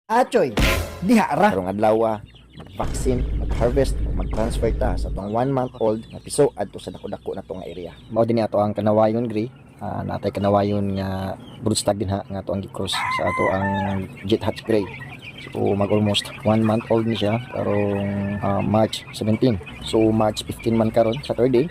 Achoy, diha ra. Karong adlaw mag-vaccine, mag-harvest, mag-transfer ta sa tong 1 month old na piso adto sa dako-dako na tong area. Mao din ato ang kanawayon gri. Natay kanawayon nga broodstock din ha nga ato ang gi-cross sa ato ang Jet Hatch Gray. So mag almost 1 month old ni siya karong March 17. So March 15 man karon Saturday.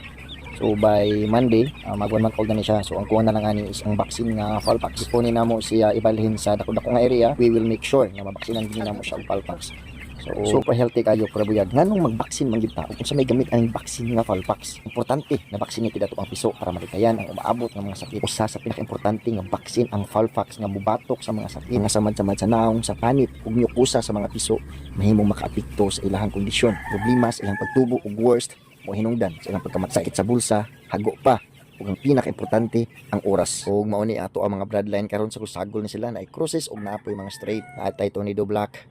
So by Monday, mag 1 month old na ni siya. So ang kuha na lang ani is ang vaccine nga Falpax. Kunin namo siya ibalhin sa dako-dako nga area. We will make sure na mabaksinan din namo siya og Falpax. So super healthy kayo para buyag. Nganong mag-vaccine man gyud ta kung sa may gamit ang vaccine nga Falpax. Importante na vaccine kita to ang piso para malikayan ang umaabot ng mga sakit. Usa sa pinaka-importante nga vaccine ang Falpax nga mubatok sa mga sakit nga samad-samad sa naong, sa panit ug nyukusa sa mga piso mahimong makaapekto sa ilahang kondisyon, problema sa ilang pagtubo ug worst o hinungdan sa ilang pagkamatay sa bulsa, hago pa ug ang pinaka-importante ang oras. Ug mao ni ato ang mga bloodline karon sa kusagol ni sila na crosses ug naapoy mga straight. Atay Tornado Black,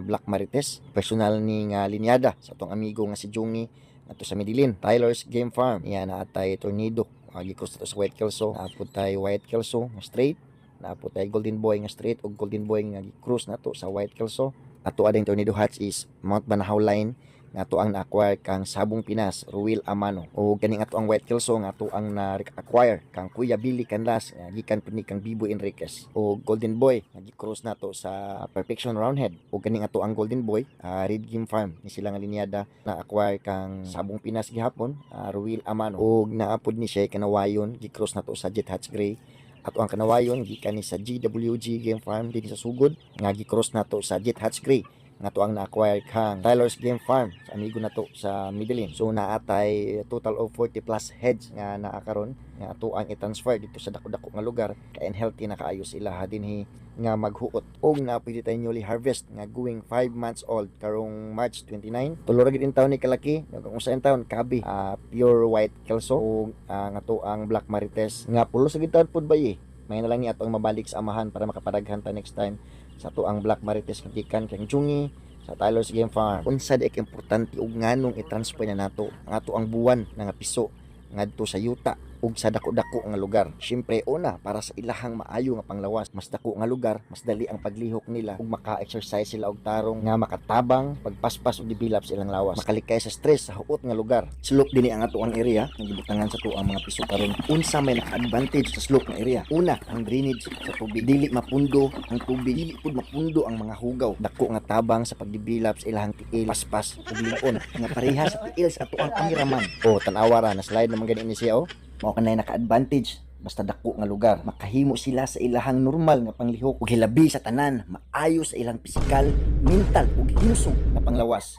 Black Marites, personal ni nga linyada sa atong amigo nga si Jungi ato sa Medellin. Tyler's Game Farm, yan atay Tornado. Gikros ato sa White Kelso, naapod tay White Kelso nga straight, naapod tay Golden Boy nga straight ug Golden Boy nga gikros nato sa White Kelso. Ato ading Tornado Hatch is Mount Banahaw line nga ato ang na-acquire kang Sabong Pinas, Ruel Amano. O ganing ato ang White Kelso nga ato ang na-acquire kang Kuya Billy Canlas, gikan pini kang Bibo Enriquez. O Golden Boy, nag-cross nato sa Perfection Roundhead. O ganing ato ang Golden Boy, Red Game Farm, ni sila nga linyada na-acquire kang Sabong Pinas gihapon, Ruel Amano. O naapod ni siya kanawayon, gi-cross nato sa Jet Hatch Gray. Ato ang kanawayon gikan ni sa GWG Game Farm din sa Sugod, nga gi-cross nato sa Jet Hatch Gray nga to ang na-acquire kang Tyler's Game Farm sa amigo nato sa Medellin. So naatay total of 40 plus heads nga naakaron nga to ang i-transfer dito sa dako-dako nga lugar kay healthy na kaayo sila dinhi nga maghuot og na pwede tayo newly harvest nga going 5 months old karong March 29. Tulo ra gid in taon ni kalaki kung usa in taon kabi pure White Kelso ug nga to ang Black Marites nga pulo sa gid taon pud bayi. May na lang ni atong mabalik sa amahan para makapadaghan ta next time sa to ang Black Marites gikan kang Jungi sa Tyler's Game Farm. Unsa di importante ug nganong i-transfer na nato ang ato ang buwan nga piso ngadto sa yuta ug sa dako-dako nga lugar. Syempre una para sa ilahang maayo nga panglawas, mas dako nga lugar, mas dali ang paglihok nila ug maka-exercise sila og tarong nga makatabang pagpaspas ug develop sa ilang lawas. Makalikay sa stress sa huot nga lugar. Slope dinhi ang ato ang area nga gibutangan sa to ang mga piso karon. Unsa may naka-advantage sa slope nga area? Una, ang drainage sa tubig. Dili mapundo ang tubig, dili pud mapundo ang mga hugaw. Dako nga tabang sa pagdevelop sa ilahang tiil, paspas ug lingon nga pareha sa tiil sa ato ang kameraman. O tan-awa ra na slide naman gani ni siya o. Mao kanay naka-advantage basta dako nga lugar, makahimo sila sa ilahang normal nga panglihok ug hilabi sa tanan maayo sa ilang pisikal, mental ug himusog nga panglawas.